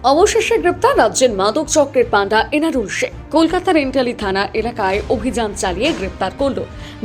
অবশেষে গ্রেপ্তার রাজ্যের মাদক চক্রের পান্ডা এনারুল শেখ। কলকাতার এন্টালি থানা এলাকায় অভিযান চালিয়ে গ্রেপ্তার করল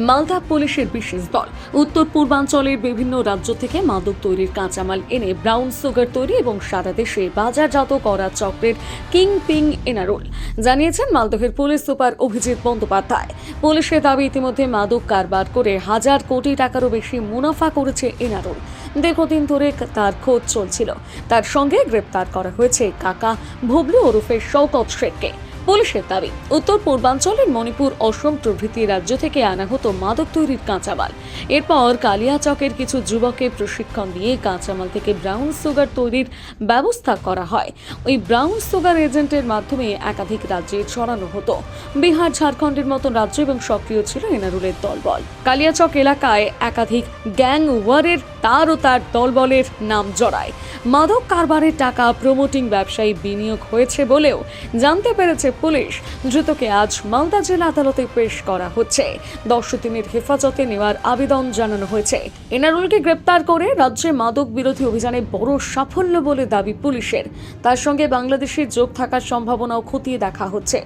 মালদা পুলিশের বিশেষ দল। উত্তর পূর্বাঞ্চলের বিভিন্ন রাজ্য থেকে মাদক তৈরির কাঁচামাল এনে ব্রাউন সুগার তৈরি এবং সারা দেশে বাজারজাত করা চক্রের কিং পিং এনারুল, জানিয়েছেন মালদহের পুলিশ সুপার অভিজিৎ বন্দ্যোপাধ্যায়। পুলিশের দাবি, ইতিমধ্যে মাদক কারবার করে 1,000 কোটি টাকারও বেশি মুনাফা করেছে এনারুল। দীর্ঘদিন ধরে তার খোঁজ চলছিল। তার সঙ্গে গ্রেপ্তার করা হয়েছে কাকা ভবলু ওরফে শওকত শেখকে। পুলিশের দাবি, উত্তর পূর্বাঞ্চলের মণিপুর, অসম প্রভৃতি রাজ্য থেকে আনা হতো মাদক তৈরির কাঁচামাল। এরপর কালিয়াচকের কিছু যুবককে প্রশিক্ষণ দিয়ে কাঁচামাল থেকে ব্রাউন সুগার তৈরির ব্যবস্থা করা হয়। ওই ব্রাউন সুগার এজেন্টের মাধ্যমে একাধিক রাজ্যে ছড়ানো হতো। বিহার, ঝাড়খণ্ডের মতো রাজ্য এবং সক্রিয় ছিল এনারুলের দলবল। কালিয়াচক এলাকায় একাধিক গ্যাং ওয়ারের তার ও তার দলবলের নাম জড়ায়। মাদক কারবারের টাকা প্রমোটিং ব্যবসায়ী বিনিয়োগ হয়েছে বলেও জানতে পেরেছে পুলিশ। ধৃতকে আজ মালদা জেলা আদালতে পেশ করা হচ্ছে। 10 দিনের হেফাজতে নেওয়ার আবেদন জানানো হয়েছে। এনারুলকে গ্রেপ্তার করে রাজ্যে মাদক বিরোধী অভিযানে বড় সাফল্য বলে দাবি পুলিশের। তার সঙ্গে বাংলাদেশের যোগ থাকার সম্ভাবনাও খতিয়ে দেখা হচ্ছে।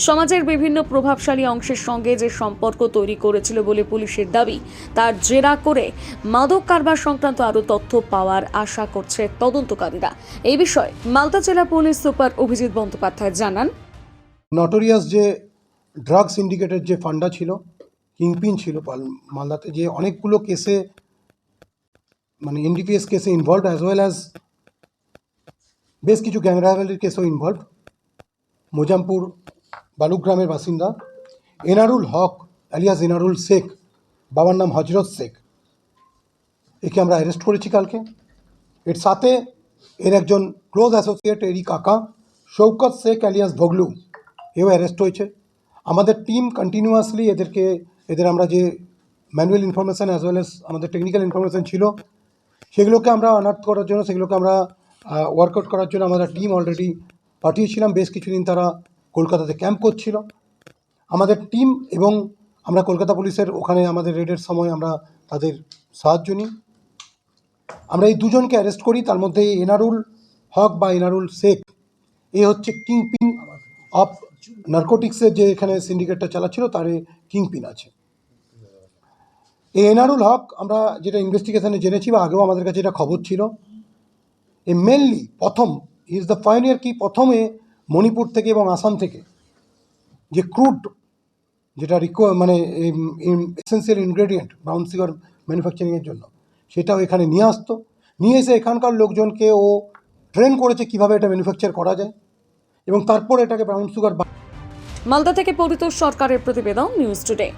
সমাজের বিভিন্ন প্রভাবশালী অংশের সঙ্গে যে সম্পর্ক তৈরি করেছিল বলে পুলিশের দাবি, তার জেরা করে মাদক কারবার সংক্রান্ত আরও তথ্য পাওয়ার আশা করছে তদন্তকারীরা। এই বিষয়ে মালদা জেলা পুলিশ সুপার অভিজিৎ বন্দ্যোপাধ্যায় জানান, নটোরিয়াস যে ড্রাগ সিন্ডিকেটের যে ফান্ডা ছিল, কিংপিন ছিল মালদাতে, যে অনেকগুলো কেসে মানে এনডিপিএস কেসে ইনভলভ, অ্যাজ ওয়েল অ্যাজ বেশ কিছু গ্যাং রাইভালরির কেসেও ইনভলভ। মোজামপুর বালুগ্রামের বাসিন্দা এনারুল হক আলিয়াস এনারুল শেখ, বাবার নাম হজরত শেখ, একে আমরা অ্যারেস্ট করেছি কালকে। এর সাথে এর একজন ক্লোজ অ্যাসোসিয়েট, এরই কাকা শওকত শেখ আলিয়াস ভগলু, এও অ্যারেস্ট হয়েছে। আমাদের টিম কন্টিনিউয়াসলি এদের আমরা যে manual information as well as আমাদের টেকনিক্যাল ইনফরমেশান ছিল, সেগুলোকে আমরা আনার্থ করার জন্য, সেগুলোকে আমরা ওয়ার্কআউট করার জন্য আমাদের টিম অলরেডি পাঠিয়েছিলাম। বেশ কিছুদিন তারা কলকাতাতে ক্যাম্প করছিল আমাদের টিম, এবং আমরা কলকাতা পুলিশের ওখানে আমাদের রেডের সময় আমরা তাদের সাহায্য নিই। আমরা এই দুজনকে অ্যারেস্ট করি। তার মধ্যে এনারুল হক বা এনারুল শেখ, এ হচ্ছে কিংপিন অফ নার্কোটিক্সের যে এখানে সিন্ডিকেটটা চালাচ্ছিল, তার কিংপিন আছে। এই এনারুল হক, আমরা যেটা ইনভেস্টিগেশনে জেনেছি বা আগেও আমাদের কাছে এটা খবর ছিল, এ মেনলি প্রথম ইজ দ্য পায়োনিয়ার, কি প্রথমে মণিপুর থেকে এবং আসাম থেকে যে ক্রুড, যেটা মানে এসেন্সিয়াল ইনগ্রেডিয়েন্ট ব্রাউন সুগার ম্যানুফ্যাকচারিংয়ের জন্য, সেটাও এখানে নিয়ে আসতো। নিয়ে এসে এখানকার লোকজনকে ও ট্রেন করেছে কীভাবে এটা ম্যানুফ্যাকচার করা যায়, এবং তারপর এটাকে ব্রাউন সুগার। মালদা থেকে পরিতোষ সরকারের প্রতিবেদন, নিউজ টুডে।